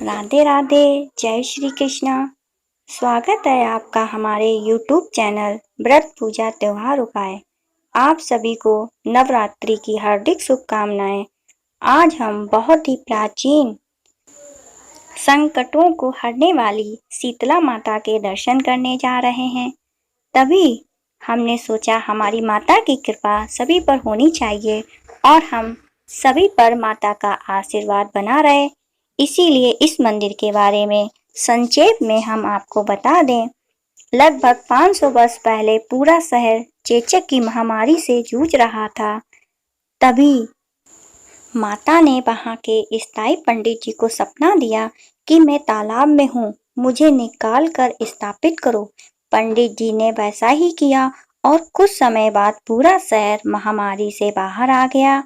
राधे राधे। जय श्री कृष्णा। स्वागत है आपका हमारे YouTube चैनल व्रत पूजा त्योहार उपाय। आप सभी को नवरात्रि की हार्दिक शुभकामनाएं। आज हम बहुत ही प्राचीन संकटों को हरने वाली शीतला माता के दर्शन करने जा रहे हैं। तभी हमने सोचा हमारी माता की कृपा सभी पर होनी चाहिए और हम सभी पर माता का आशीर्वाद बना रहे। इसीलिए इस मंदिर के बारे में संक्षेप में हम आपको बता दें। लगभग 500 वर्ष पहले पूरा शहर चेचक की महामारी से जूझ रहा था। तभी माता ने वहां के स्थायी पंडित जी को सपना दिया कि मैं तालाब में हूँ, मुझे निकाल कर स्थापित करो। पंडित जी ने वैसा ही किया और कुछ समय बाद पूरा शहर महामारी से बाहर आ गया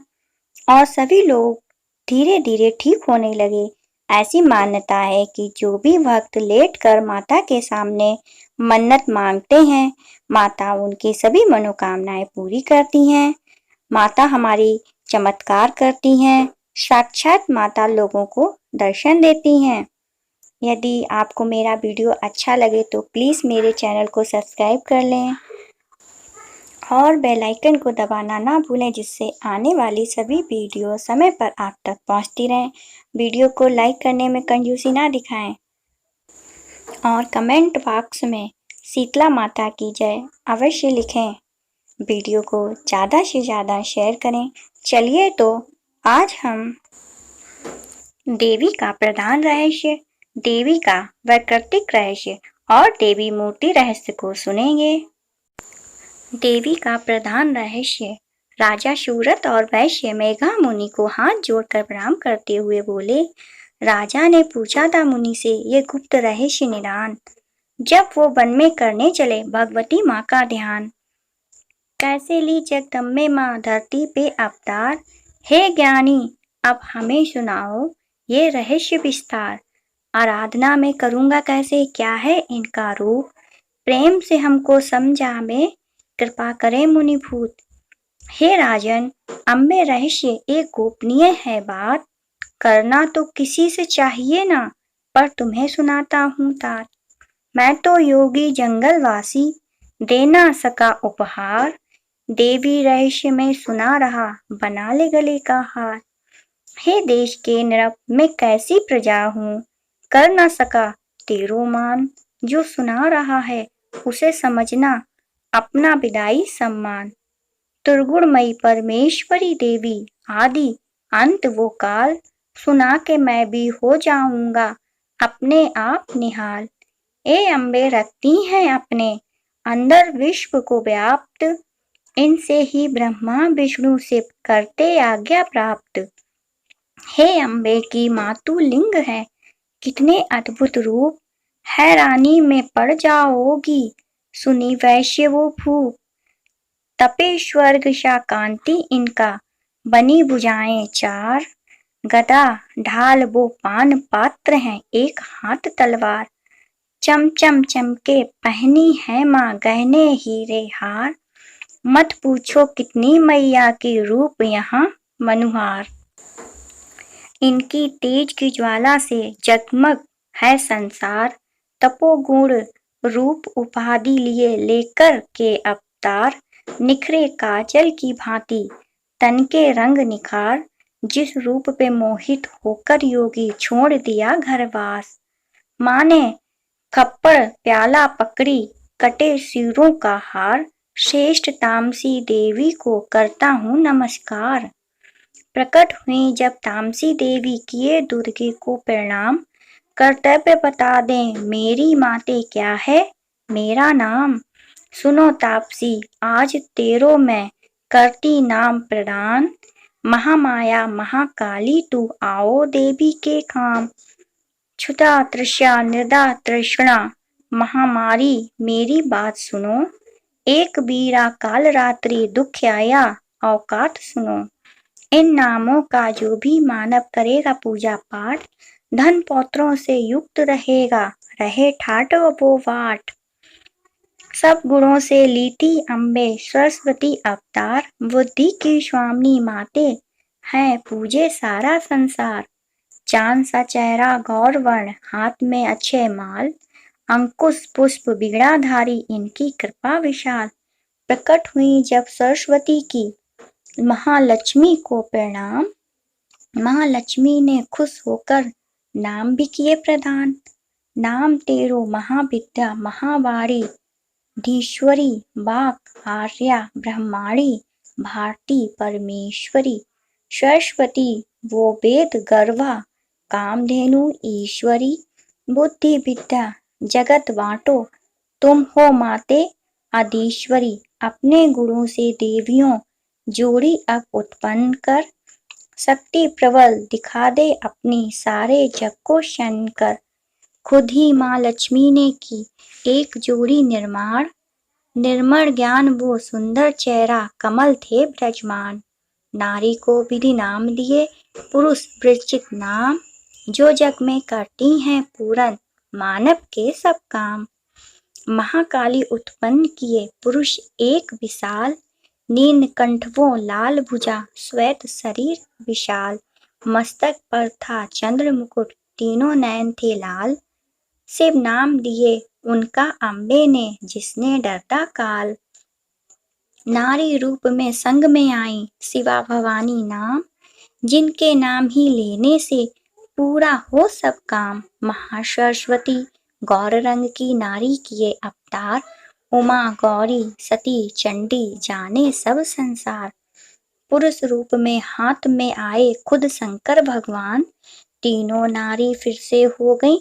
और सभी लोग धीरे धीरे ठीक होने लगे। ऐसी मान्यता है कि जो भी भक्त लेटकर माता के सामने मन्नत मांगते हैं, माता उनकी सभी मनोकामनाएं पूरी करती हैं। माता हमारी चमत्कार करती हैं। साक्षात माता लोगों को दर्शन देती हैं। यदि आपको मेरा वीडियो अच्छा लगे तो प्लीज़ मेरे चैनल को सब्सक्राइब कर लें और बेल आइकन को दबाना ना भूलें, जिससे आने वाली सभी वीडियो समय पर आप तक पहुंचती रहें। वीडियो को लाइक करने में कंजूसी ना दिखाएं और कमेंट बॉक्स में शीतला माता की जय अवश्य लिखें। वीडियो को ज़्यादा से ज़्यादा शेयर करें। चलिए तो आज हम देवी का प्रधान रहस्य, देवी का वैकल्पिक रहस्य और देवी मूर्ति रहस्य को सुनेंगे। देवी का प्रधान रहस्य। राजा सूरत और वैश्य मेघा मुनि को हाथ जोड़कर प्रणाम करते हुए बोले। राजा ने पूछा था मुनि से ये गुप्त रहस्य निदान। जब वो वन में करने चले भगवती माँ का ध्यान। कैसे ली जगदम्बे माँ धरती पे अवतार। हे ज्ञानी अब हमें सुनाओ ये रहस्य विस्तार। आराधना में करूँगा कैसे, क्या है इनका रूप। प्रेम से हमको समझा में कृपा करें मुनिभूत। हे राजन अम्बे रहस्य एक गोपनीय है बात। करना तो किसी से चाहिए ना, पर तुम्हें सुनाता हूँ तात। मैं तो योगी जंगलवासी दे ना सका उपहार। देवी रहस्य में सुना रहा बना ले गले का हार। हे देश के नृप मैं कैसी प्रजा हूँ, कर ना सका तेरो मान। जो सुना रहा है उसे समझना अपना विदाई सम्मान। त्रिगुणमयी परमेश्वरी देवी आदि अंत वो काल। सुना के मैं भी हो जाऊंगा अपने आप निहाल। ए अम्बे रखती हैं अपने अंदर विश्व को व्याप्त। इनसे ही ब्रह्मा विष्णु से करते आज्ञा प्राप्त। हे अम्बे की मातु लिंग है कितने अद्भुत रूप। हैरानी में पड़ जाओगी सुनी वैश्य वो भूप। तपे स्वर्ग सा कांति इनका बनी भुजाएं चार। गदा ढाल वो पान पात्र हैं एक हाथ तलवार। चमचम चमके पहनी है माँ गहने हीरे हार। मत पूछो कितनी मैया की रूप यहाँ मनुहार। इनकी तेज की ज्वाला से जगमग है संसार। तपोगुण रूप उपाधि लिए लेकर के अवतार। निखरे काजल की भांति तन के रंग निखार। जिस रूप पे मोहित होकर योगी छोड़ दिया घरवास। माँ ने खप्पड़ प्याला पकड़ी कटे सिरों का हार। श्रेष्ठ तामसी देवी को करता हूँ नमस्कार। प्रकट हुई जब तामसी देवी किए दुर्गे को प्रणाम। कर्तव्य बता दें मेरी माते क्या है मेरा नाम। सुनो तापसी आज तेरो मैं करती नाम प्रदान। महामाया महाकाली तू आओ देवी के काम। क्षुधा तृष्णा निर्दा तृष्णा महामारी मेरी बात सुनो। एक बीरा काल रात्रि दुख आया औकात सुनो। इन नामों का जो भी मानव करेगा पूजा पाठ। धन पौत्रों से युक्त रहेगा रहे ठाट वो वाट। सब गुणों से लीती अम्बे सरस्वती अवतार। बुद्धि की स्वामी माते हैं पूजे सारा संसार। चांद सा चेहरा गौर वर्ण, हाथ में अक्षय माल, अंकुश पुष्प बीड़ाधारी, इनकी कृपा विशाल। प्रकट हुई जब सरस्वती की महालक्ष्मी को प्रणाम, महालक्ष्मी ने खुश होकर नाम भी किए प्रदान। नाम तेरो महाविद्या महावाणी, धीश्वरी वाक आर्या ब्रह्माणी, भारती परमेश्वरी, सरस्वती वो वेद गर्वा, कामधेनु ईश्वरी, बुद्धि विद्या जगत बांटो, तुम हो माते आदिश्वरी। अपने गुणों से देवियों जोड़ी अब उत्पन्न कर, शक्ति प्रबल दिखा दे अपनी, सारे जग को शन कर। खुद ही माँ लक्ष्मी ने की एक जोड़ी निर्माण, निर्मल ज्ञान वो सुंदर चेहरा, कमल थे ब्रजमान। नारी को विधि नाम दिए पुरुष वृश्चिक नाम, जो जग में करती हैं पूरन मानव के सब काम। महाकाली उत्पन्न किए पुरुष एक विशाल, नीलकंठ वो लाल भुजा, श्वेत शरीर विशाल। मस्तक पर था चंद्र मुकुट, तीनों नयन थे लाल, शिव नाम दिए उनका अम्बे ने, जिसने डरता काल। नारी रूप में संग में आई शिवा भवानी नाम, जिनके नाम ही लेने से पूरा हो सब काम। महासरस्वती गौर रंग की नारी किए अवतार, उमा गौरी सती चंडी जाने सब संसार। पुरुष रूप में हाथ में आए खुद शंकर भगवान, तीनों नारी फिर से हो गई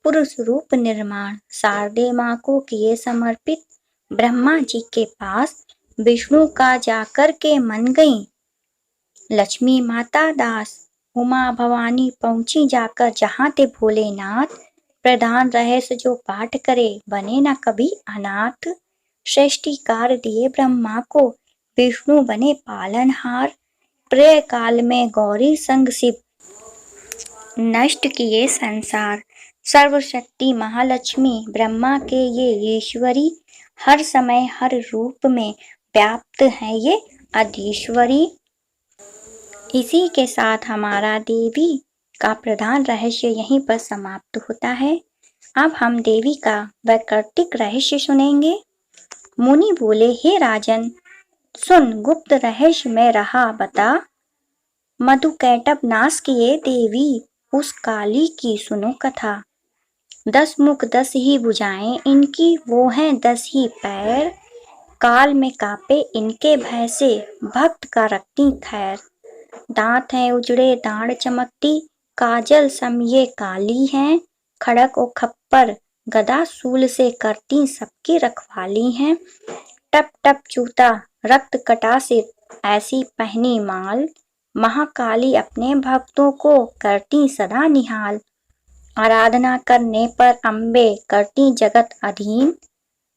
पुरुष रूप निर्माण। शारदे माँ को किए समर्पित ब्रह्मा जी के पास, विष्णु का जाकर के मन गई लक्ष्मी माता दास। उमा भवानी पहुंची जाकर जहाँ ते भोलेनाथ, प्रधान रहस्य जो पाठ करे बने न कभी अनाथ। सृष्टिकार दिए ब्रह्मा को, विष्णु बने पालनहार, प्रलय काल में गौरी संग शिव नष्ट किए संसार। सर्वशक्ति महालक्ष्मी ब्रह्मा के ये ईश्वरी, हर समय हर रूप में व्याप्त है ये अधीश्वरी। इसी के साथ हमारा देवी का प्रधान रहस्य यहीं पर समाप्त होता है। अब हम देवी का वैकल्पिक रहस्य सुनेंगे। मुनि बोले, हे राजन सुन गुप्त रहस्य में रहा बता, मधुकैटभ नाश किए देवी उस काली की सुनो कथा। 10 मुख 10 ही भुजाएं इनकी, वो हैं 10 ही पैर, काल में कापे इनके भय से भक्त का रखती खैर। दांत हैं उजड़े दाढ़ चमकती, काजल सम ये काली हैं, खड़क और खप्पर गदा सूल से करती सबकी रखवाली हैं। टप टप चूता रक्त कटा से ऐसी पहनी माल, महाकाली अपने भक्तों को करती सदा निहाल। आराधना करने पर अम्बे करती जगत अधीन,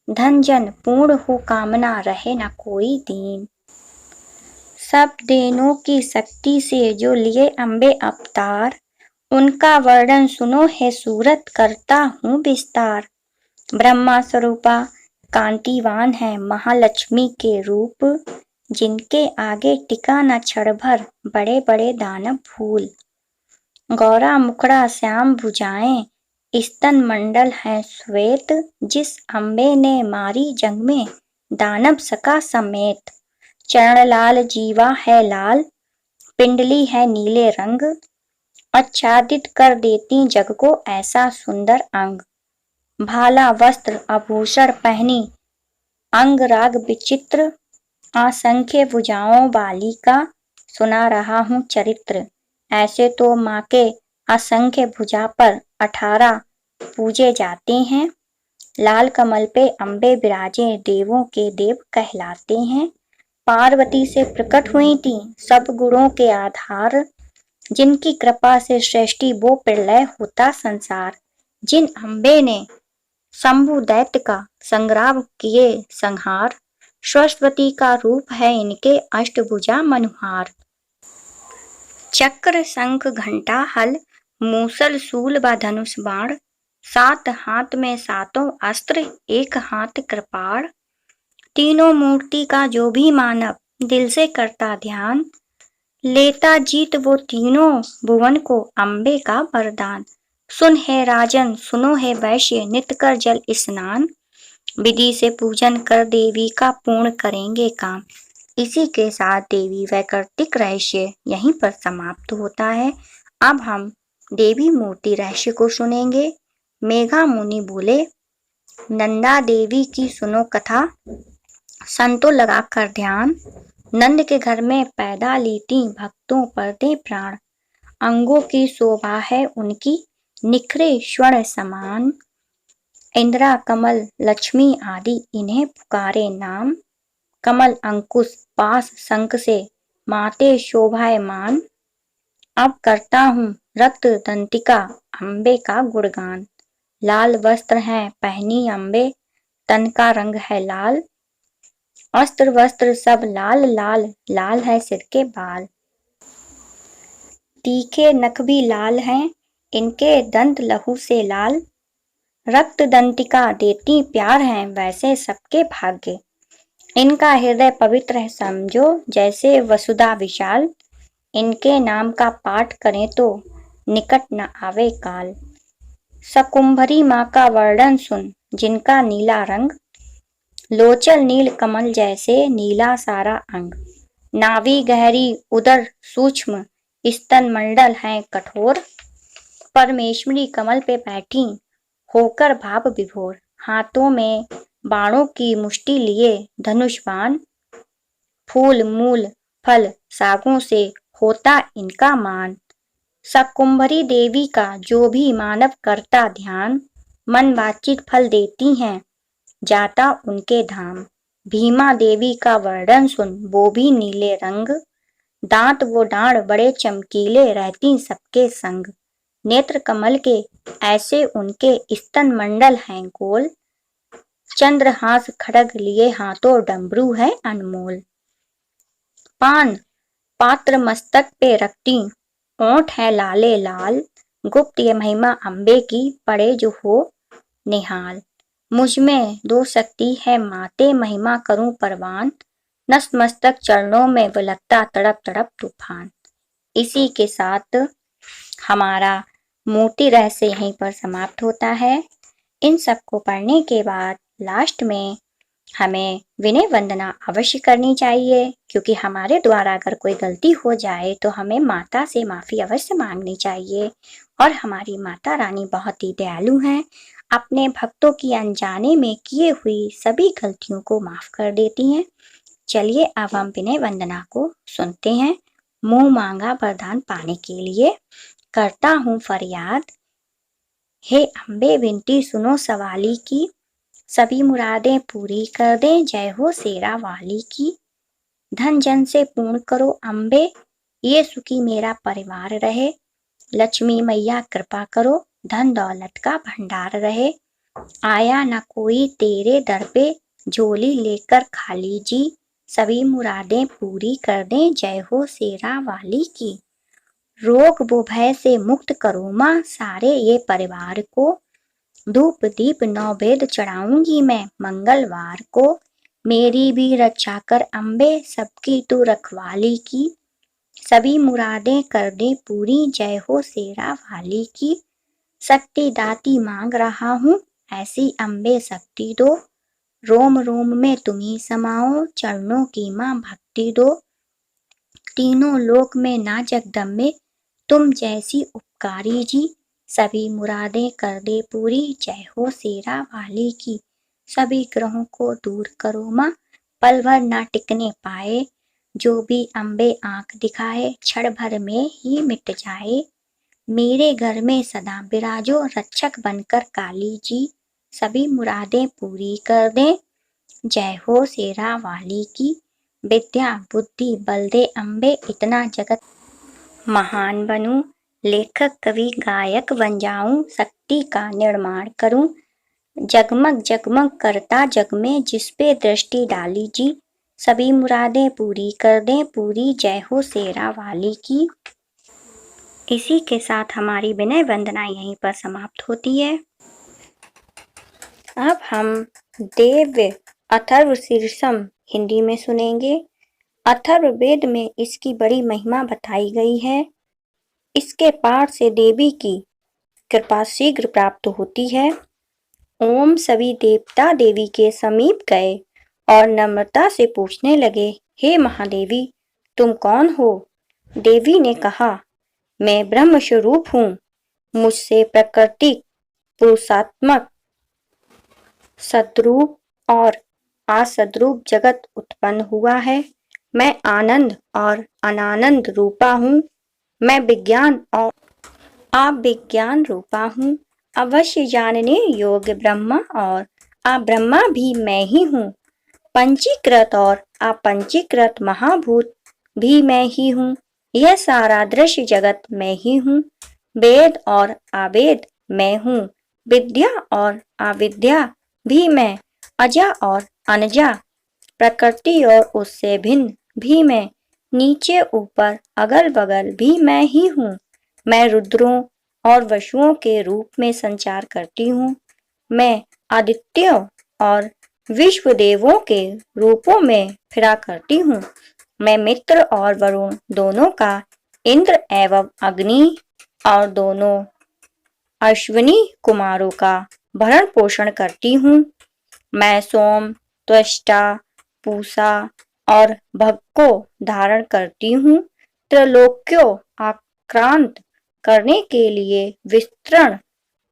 धन जन पूर्ण हो कामना रहे न कोई दीन। सब देनों की शक्ति से जो लिए अम्बे अवतार, उनका वर्णन सुनो है सूरत करता हूँ विस्तार। ब्रह्मा स्वरूपा कांतिवान है महालक्ष्मी के रूप, जिनके आगे टिका न क्षण भर बड़े बड़े दानव फूल। गौरा मुखड़ा श्याम भुजाएं स्तन मंडल है श्वेत, जिस अम्बे ने मारी जंग में दानव सका समेत। चरण लाल जीवा है लाल, पिंडली है नीले रंग, आच्छादित कर देती जग को ऐसा सुंदर अंग। भाला वस्त्र आभूषण पहनी अंग राग विचित्र, असंख्य भुजाओं वाली का सुना रहा हूँ चरित्र। ऐसे तो माँ के असंख्य भुजा पर 18 पूजे जाते हैं, लाल कमल पे अम्बे विराजे देवों के देव कहलाते हैं। पार्वती से प्रकट हुई थी सब गुणों के आधार, जिनकी कृपा से सृष्टि वो प्रलय होता संसार। जिन अम्बे ने शंभु दैत्य का संग्राम किए संहार, सरस्वती का रूप है इनके अष्टभुजा मनुहार। चक्र शंख घंटा हल मूसल शूल व धनुष बाण, 7 हाथ में 7 अस्त्र एक हाथ कृपाण। तीनों मूर्ति का जो भी मानव दिल से करता ध्यान, लेता जीत वो तीनों भुवन को अम्बे का वरदान। सुन है राजन सुनो है वैश्य नित कर जल स्नान। विधि से पूजन कर देवी का पूर्ण करेंगे काम। इसी के साथ देवी वैकल्पिक रहस्य यहीं पर समाप्त होता है। अब हम देवी मूर्ति रहस्य को सुनेंगे। मेघा मुनि बोले, नंदा देवी की सुनो कथा, संतों लगाकर ध्यान। नंद के घर में पैदा लीती भक्तों पर दे प्राण। अंगों की शोभा है उनकी निखरे स्वर्ण समान। इंद्रा कमल लक्ष्मी आदि इन्हें पुकारे नाम। कमल अंकुश पास शंख से माते शोभायमान। अब करता हूँ रक्त दंतिका अम्बे का गुणगान। लाल वस्त्र हैं पहनी अम्बे, तन का रंग है लाल। अस्त्र वस्त्र सब लाल लाल, लाल है सिर के बाल। तीखे नख भी लाल हैं, इनके दंत लहू से लाल। रक्त दंतिका देती प्यार हैं, वैसे सबके भाग्य। इनका हृदय पवित्र है समझो, जैसे वसुधा विशाल। इनके नाम का पाठ करें तो निकट न आवे काल। सकुंभरी माँ का वर्णन सुन, जिनका नीला रंग। लोचल नील कमल जैसे नीला सारा अंग। नाभि गहरी उदर सूक्ष्म, स्तन मंडल है कठोर। परमेश्वरी कमल पे बैठी होकर भाव विभोर। हाथों में बाणों की मुष्टि लिए धनुष बाण। फूल मूल फल सागों से होता इनका मान। शाकुंभरी देवी का जो भी मानव करता ध्यान, मन वांछित फल देती हैं जाता उनके धाम। भीमा देवी का वर्णन सुन, वो भी नीले रंग। दांत वो डांड बड़े चमकीले, रहती सबके संग। नेत्र कमल के ऐसे उनके स्तन मंडल हैं गोल। चंद्रहास खड़ग लिए हाथों डमरू है अनमोल। पान पात्र मस्तक पे रखती, ओंठ है लाले लाल। गुप्त ये महिमा अम्बे की पड़े जो हो निहाल। मुझ में दो शक्ति है माते, महिमा करूं परवान। नतमस्तक चरणों में वो लगता तड़प तड़प तूफान। इसी के साथ हमारा मूर्ति रहस्य यहीं पर समाप्त होता है। इन सबको पढ़ने के बाद लास्ट में हमें विनय वंदना अवश्य करनी चाहिए, क्योंकि हमारे द्वारा अगर कोई गलती हो जाए तो हमें माता से माफ़ी अवश्य मांगनी चाहिए। और हमारी माता रानी बहुत ही दयालु हैं, अपने भक्तों की अनजाने में किए हुई सभी गलतियों को माफ़ कर देती हैं। चलिए अब हम विनय वंदना को सुनते हैं। मुंह मांगा वरदान पाने के लिए करता हूँ फरियाद, हे अम्बे विनती सुनो सवाली की। सभी मुरादें पूरी कर दे, जय हो शेरा वाली की। धन जन से पूर्ण करो अम्बे, ये सुखी मेरा परिवार रहे। लक्ष्मी मैया कृपा करो, धन दौलत का भंडार रहे। आया न कोई तेरे दर पे, झोली लेकर खाली जी। सभी मुरादें पूरी कर दे, जय हो शेरा वाली की। रोग वो भय से मुक्त करो माँ सारे ये परिवार को। धूप दीप नौवेद चढ़ाऊंगी मैं मंगलवार को। मेरी भी रक्षा कर अम्बे, सबकी तू रखवाली की। सभी मुरादें कर दे पूरी, जय हो शेरा वाली की। शक्ति दाती मांग रहा हूँ, ऐसी अम्बे शक्ति दो। रोम रोम में तुम्ही समाओ, चरणों की माँ भक्ति दो। तीनों लोक में ना जगदम्बे, तुम जैसी उपकारी जी। सभी मुरादें कर दे पूरी, जय हो शेरा वाली की। सभी ग्रहों को दूर करो माँ, पल भर ना टिकने पाए। जो भी अम्बे आंख दिखाए, क्षण भर में ही मिट जाए। मेरे घर में सदा विराजो, रक्षक बनकर काली जी। सभी मुरादें पूरी कर दें, जय हो शेरा वाली की। विद्या बुद्धि बल दे अम्बे, इतना जगत महान बनूं। लेखक कवि गायक बन जाऊं, शक्ति का निर्माण करूं। जगमग जगमग करता जग में, जिस पे दृष्टि डाली जी। सभी मुरादें पूरी कर दें पूरी, जय हो शेरा वाली की। इसी के साथ हमारी विनय वंदना यहीं पर समाप्त होती है। अब हम देव अथर्व शीर्षम हिंदी में सुनेंगे। अथर्ववेद में इसकी बड़ी महिमा बताई गई है। इसके पाठ से देवी की कृपा शीघ्र प्राप्त होती है। ओम सभी देवता देवी के समीप गए और नम्रता से पूछने लगे, हे महादेवी, तुम कौन हो? देवी ने कहा, मैं ब्रह्म स्वरूप हूँ। मुझसे प्राकृतिक, पुरुषात्मक, सद्रूप और असद्रूप जगत उत्पन्न हुआ है। मैं आनंद और अनानंद रूपा हूँ। मैं विज्ञान और अविज्ञान रूपा हूँ। अवश्य जानने योग्य ब्रह्मा और अब्रह्मा भी मैं ही हूँ। पंचीकृत और अपंचीकृत महाभूत भी मैं ही हूँ। यह सारा दृश्य जगत मैं ही हूँ। वेद और अवेद मैं हूँ। विद्या और अविद्या भी मैं। अजा और अनजा, प्रकृति और उससे भिन्न भी मैं। नीचे ऊपर अगल बगल भी मैं ही हूँ। मैं रुद्रों और वसुओं के रूप में संचार करती हूँ। मैं आदित्यों और विश्व देवों के रूपों में फिरा करती हूँ। मैं मित्र और वरुण दोनों का, इंद्र एवं अग्नि और दोनों अश्विनी कुमारों का भरण पोषण करती हूँ। मैं सोम, त्वष्टा, पूषा और भग को धारण करती हूँ। त्रिलोक्यों आक्रांत करने के लिए विस्तृण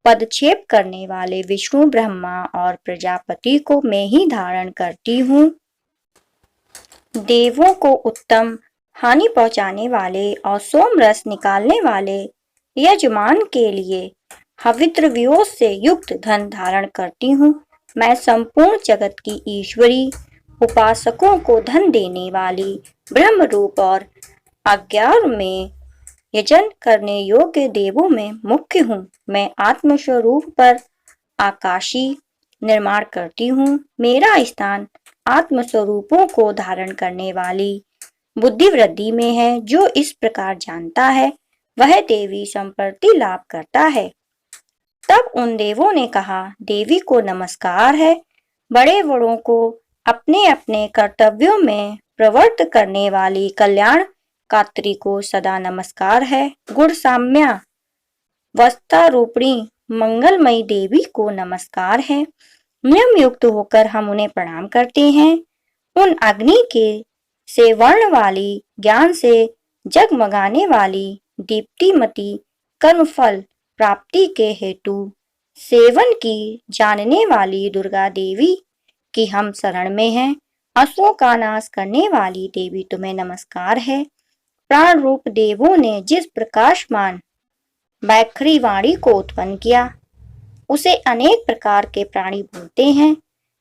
पदक्षेप करने वाले विष्णु, ब्रह्मा और प्रजापति को मैं ही धारण करती हूँ। देवों को उत्तम हानि पहुंचाने वाले और सोम रस निकालने वाले यजमान के लिए हविद्रव्यों से युक्त धन धारण करती हूँ। मैं संपूर्ण जगत की ईश्वरी, उपासकों को धन देने वाली ब्रह्म रूप और अज्ञान में यजन करने योग्य देवों में मुख्य हूँ। मैं आत्मस्वरूप पर आकाशी निर्माण करती हूँ। मेरा स्थान आत्मस्वरूपों को धारण करने वाली बुद्धि वृद्धि में है। जो इस प्रकार जानता है वह देवी संपत्ति लाभ करता है। तब उन देवों ने कहा, देवी को नमस्कार है। बड़े बड़ों को अपने अपने कर्तव्यों में प्रवृत्त करने वाली कल्याण कात्री को सदा नमस्कार है। गुण साम्या वस्था रूपिणी मंगलमयी देवी को नमस्कार है। नियम युक्त होकर हम उन्हें प्रणाम करते हैं। उन अग्नि के से वर्ण वाली, ज्ञान से जगमगाने वाली, दीप्तिमती कर्मफल प्राप्ति के हेतु सेवन की जानने वाली दुर्गा देवी की हम शरण में हैं। असुरों का नाश करने वाली देवी तुम्हें नमस्कार है। प्राण रूप देवों ने जिस प्रकाशमान बैखरी वाणी को उत्पन्न किया, उसे अनेक प्रकार के प्राणी बोलते हैं।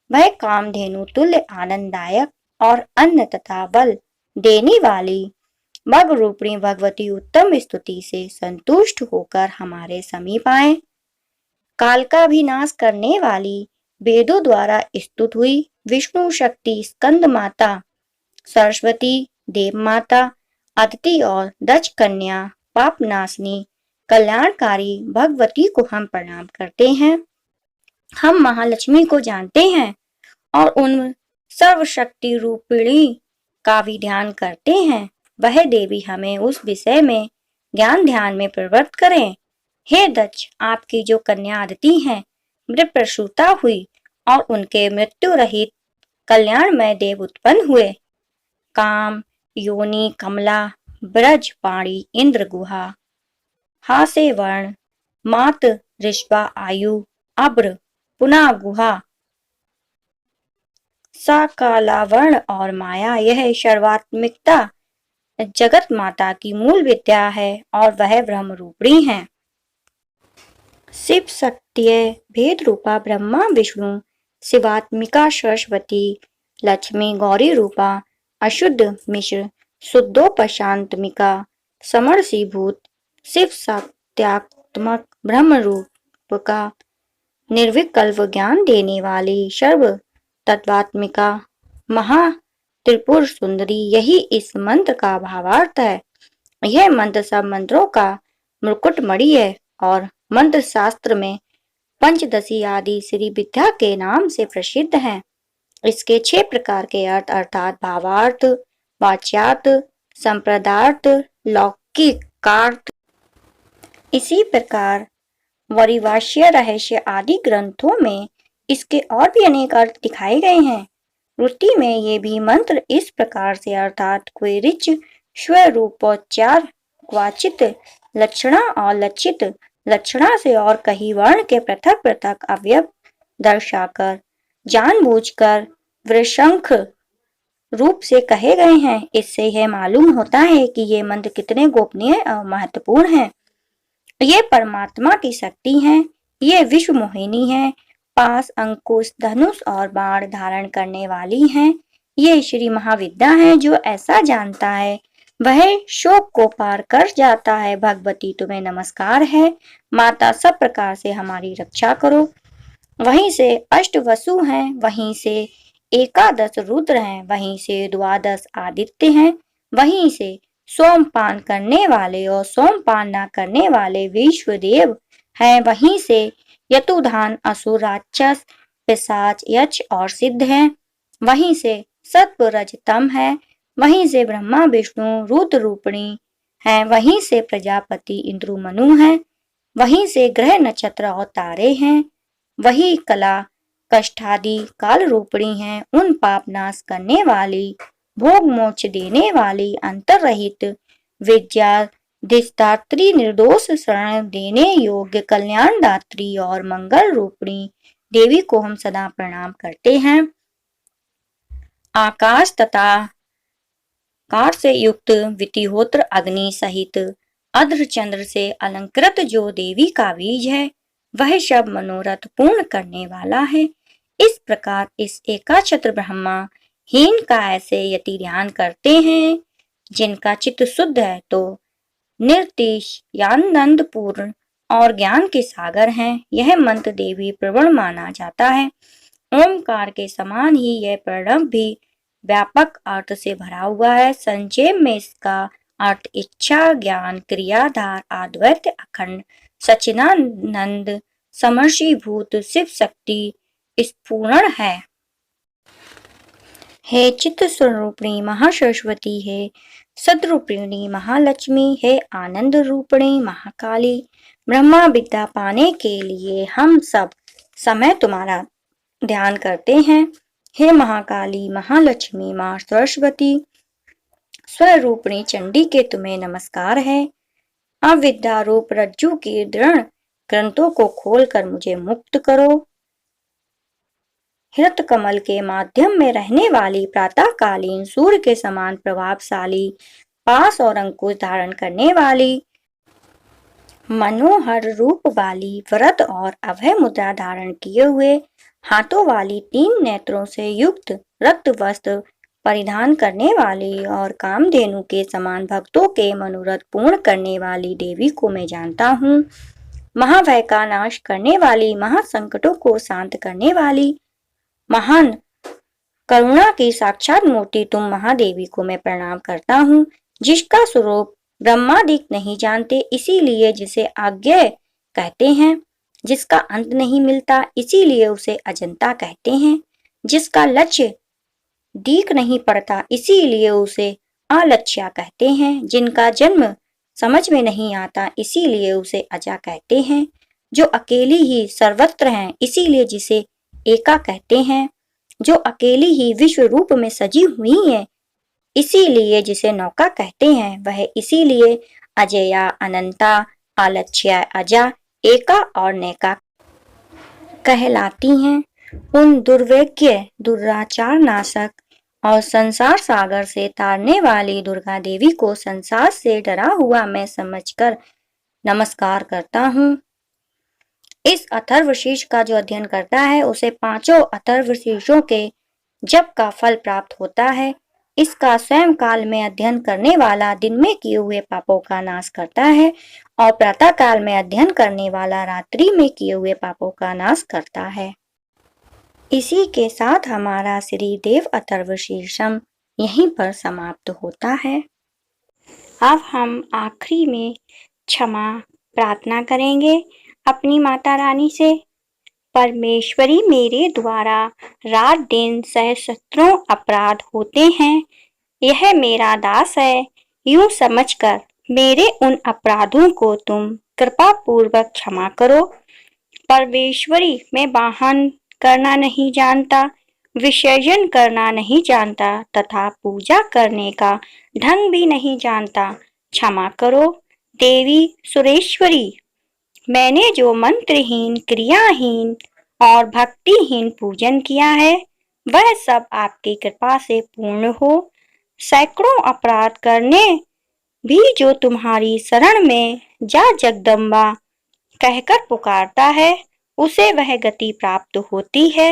वह कामधेनु तुल्य आनंददायक और अन्न तथा बल देने वाली भग रूपिणी भगवती उत्तम स्तुति से संतुष्ट होकर हमारे समीप आए। काल का भी नाश करने वाली वेदों द्वारा स्तुत हुई विष्णु शक्ति, स्कंद माता, सरस्वती, देव माता, अदिति और दक्ष कन्या, पाप नाशनी, कल्याणकारी भगवती को हम प्रणाम करते हैं। हम महालक्ष्मी को जानते हैं और उन सर्वशक्ति रूपिणी का भी ध्यान करते हैं। वह देवी हमें उस विषय में ज्ञान ध्यान में प्रवृत्त करें। हे दक्ष, आपकी जो कन्या अदिति हैं, मृत प्रसूता हुई और उनके मृत्यु रहित कल्याणमय देव उत्पन्न हुए। काम, योनि, कमला, ब्रज, पाणी, इंद्र, गुहा, हासे वर्ण, मात, ऋषभा, आयु, अब्र, पुनः गुहा, साकालावर्ण और माया, यह सर्वात्मिकता जगत माता की मूल विद्या है और वह ब्रह्म रूपिणी है। शिव सत्य भेद रूपा ब्रह्मा विष्णु, शिवात्मिका सरस्वती, लक्ष्मी गौरी रूपा, अशुद्ध मिश्र, शुद्धोपशांतमिका, समरसीभूत, शिव सत्यात्मक ब्रह्म रूप का निर्विकल्प ज्ञान देने वाली सर्व तत्वात्मिका महा त्रिपुर सुंदरी, यही इस मंत्र का भावार्थ है। यह मंत्र सब मंत्रों का मुकुटमणि है और मंत्र शास्त्र में पंचदशी आदि श्री विद्या के नाम से प्रसिद्ध है। इसके 6 प्रकार के अर्थ अर्थात भावार्थ, वाच्यार्थ, संप्रदार्थ, लौकिकार्थ। इसी प्रकार वरिभाष्य, रहस्य आदि ग्रंथों में इसके और भी अनेक अर्थ दिखाए गए हैं। वृत्ति में ये भी मंत्र इस प्रकार से अर्थात क्वचित स्वरूपोच्चार, क्वचित लक्षणा और लक्षित लक्षणा से और कहीं वर्ण के पृथक पृथक अवयव दर्शाकर जानबूझकर वृशंख रूप से कहे गए हैं। इससे यह मालूम होता है कि ये मंत्र कितने गोपनीय और महत्वपूर्ण हैं। ये परमात्मा की शक्ति हैं। ये विश्व मोहिनी हैं। पास, अंकुश, धनुष और बाण धारण करने वाली हैं। ये श्री महाविद्या है। जो ऐसा जानता है वह शोक को पार कर जाता है। भगवती तुम्हें नमस्कार है। माता सब प्रकार से हमारी रक्षा करो। वहीं से अष्ट वसु हैं, वहीं से एकादश रुद्र हैं, वहीं से द्वादश आदित्य हैं, वहीं से सोमपान करने वाले और सोमपान न करने वाले विश्वदेव हैं, वहीं से यतुधान, असुर, राक्षस, पिशाच, यक्ष और सिद्ध हैं, वहीं से सत्व, रजतम है, वहीं से ब्रह्मा, विष्णु, रुद्र रूपिणी हैं, वहीं से प्रजापति, इंद्र, मनु हैं, वहीं से ग्रह, नक्षत्र और तारे हैं, वही कला, कष्टादि काल रूपिणी हैं। उन पाप नाश करने वाली, भोग मोक्ष देने वाली, अंतर रहित विद्या दिष्टात्री, निर्दोष शरण देने योग्य कल्याण दात्री और मंगल रूपिणी देवी को हम सदा प्रणाम करते हैं। आकाश तथा कार से युक्त वितिहोत्र अग्नि सहित अध्र चंद्र से अलंकृत जो देवी का बीज है, वह सब मनोरथ पूर्ण करने वाला है। इस प्रकार इस एकाक्षत्र ब्रह्मा हीन का ऐसे यति ध्यान करते हैं जिनका चित्त शुद्ध है, तो निर्तिशयानंद पूर्ण और ज्ञान के सागर हैं। यह मंत्र देवी प्रवण माना जाता है। ओमकार के समान ही यह प्रणव भी व्यापक अर्थ से भरा हुआ है। संक्षेप में इसका अर्थ इच्छा, ज्ञान, क्रियाधार, अद्वैत, अखंड, सच्चिदानंद, समर्षीभूत शिव शक्ति स्फुरण है। हे चित्त स्वरूपिणी महासरस्वती, हे सद्रूपिणी महालक्ष्मी, हे आनंद रूपिणी महाकाली। ब्रह्मा विद्या पाने के लिए हम सब समय तुम्हारा ध्यान करते हैं। हे महाकाली, महालक्ष्मी, मां सरस्वती, स्वरूपिणी चंडी के तुम्हें नमस्कार है। अविद्या रूप रज्जु के दृढ़ ग्रंथों को खोलकर मुझे मुक्त करो। हृत कमल के माध्यम में रहने वाली, प्रातःकालीन सूर्य के समान प्रभावशाली, पास और अंकुश धारण करने वाली, मनोहर रूप वाली, व्रत और अभय मुद्रा धारण किए हुए, हाथों वाली, 3 नेत्रों से युक्त, रक्त वस्त्र परिधान करने वाली और कामधेनु के समान भक्तों के मनोरथ पूर्ण करने वाली देवी को मैं जानता हूँ। महाभय का नाश करने वाली, महासंकटों को शांत करने वाली, महान करुणा की साक्षात मूर्ति तुम महादेवी को मैं प्रणाम करता हूँ, जिसका स्वरूप ब्रह्मादिक नहीं जानते, इसीलिए जिसे आज्ञा कहते हैं, जिसका अंत नहीं मिलता, इसीलिए उसे अजंता कहते हैं, जिसका लक्ष्य दीख नहीं पड़ता, इसीलिए उसे अलक्ष्या कहते हैं, जिनका जन्म समझ में नहीं आता, इसीलिए उसे अजा कहते हैं, जो अकेली ही सर्वत्र हैं, इसीलिए जिसे एका कहते हैं, जो अकेली ही विश्व रूप में सजी हुई है, इसीलिए जिसे नौका कहते हैं, वह इसीलिए अजया, अनंता, अलक्ष्या, अजा, एका और नेका कहलाती हैं। उन दुर्भाग्य, दुराचार नाशक और संसार सागर से तारने वाली दुर्गा देवी को संसार से डरा हुआ मैं समझकर नमस्कार करता हूँ। इस अथर्वशीर्ष का जो अध्ययन करता है उसे 5 अथर्वशीर्षों के जप का फल प्राप्त होता है। इसका स्वयं काल में अध्ययन करने वाला दिन में किए हुए पापों का नाश करता है और प्रातः काल में अध्ययन करने वाला रात्रि में किए हुए पापों का नाश करता है। इसी के साथ हमारा श्री देव अथर्वशीर्षम यहीं पर समाप्त होता है। अब हम आखिरी में क्षमा प्रार्थना करेंगे अपनी माता रानी से। परमेश्वरी, मेरे द्वारा रात दिन सहस्त्रों अपराध होते हैं, यह मेरा दास है, यूं समझकर मेरे उन अपराधों को तुम कृपा पूर्वक क्षमा करो। परमेश्वरी, मैं वाहन करना नहीं जानता, विसर्जन करना नहीं जानता तथा पूजा करने का ढंग भी नहीं जानता, क्षमा करो। देवी सुरेश्वरी, मैंने जो मंत्रहीन, क्रियाहीन और भक्तिहीन पूजन किया है, वह सब आपकी कृपा से पूर्ण हो। सैकड़ों अपराध करने भी जो तुम्हारी शरण में जा जगदम्बा कहकर पुकारता है, उसे वह गति प्राप्त होती है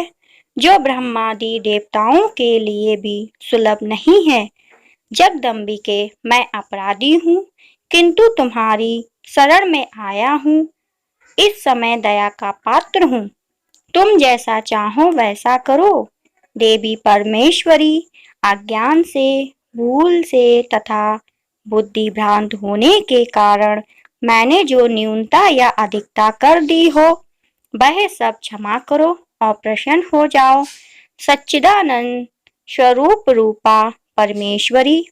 जो ब्रह्मादि देवताओं के लिए भी सुलभ नहीं है। जगदम्बिके, मैं अपराधी हूँ, किंतु तुम्हारी शरण में आया हूँ। इस समय दया का पात्र हूँ, तुम जैसा चाहो वैसा करो। देवी परमेश्वरी, अज्ञान से, भूल से तथा बुद्धि भ्रांत होने के कारण मैंने जो न्यूनता या अधिकता कर दी हो, वह सब क्षमा करो और प्रसन्न हो जाओ। सच्चिदानंद स्वरूप रूपा परमेश्वरी,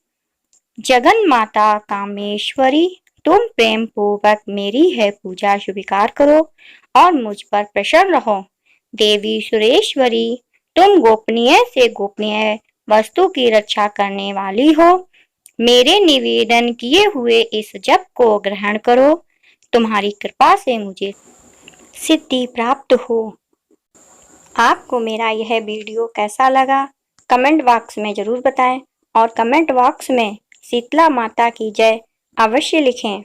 जगन माता कामेश्वरी, तुम प्रेम पूर्वक मेरी है पूजा स्वीकार करो और मुझ पर प्रसन्न रहो। देवी सुरेश्वरी, तुम गोपनीय से गोपनीय वस्तु की रक्षा करने वाली हो, मेरे निवेदन किए हुए इस जप को ग्रहण करो। तुम्हारी कृपा से मुझे सिद्धि प्राप्त हो। आपको मेरा यह वीडियो कैसा लगा, कमेंट बॉक्स में जरूर बताएं और कमेंट बॉक्स में शीतला माता की जय अवश्य लिखें।